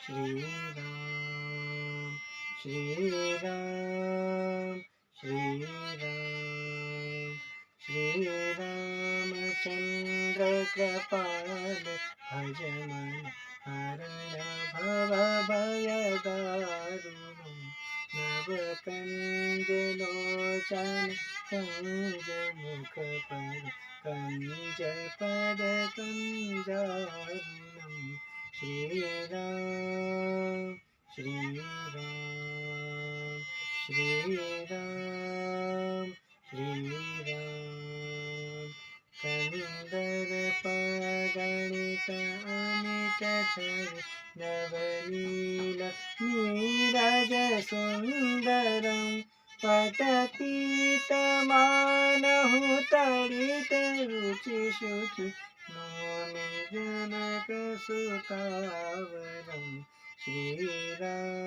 श्रीराम श्रीराम श्रीराम श्रीरामचन्द्र कृपाल भजमन हरण भव भयदारुणं नवकञ्ज लोचन कंज मुख पर कंज पद कंजारुणं श्रीराम श्रीराम श्रीराम श्रीराम कंदर पगणित अमित छवि नवनील नीरज सुंदरं पतपीतमानहु तडित रुचि शुचि नौमि जनक सुतावरं श्रीराम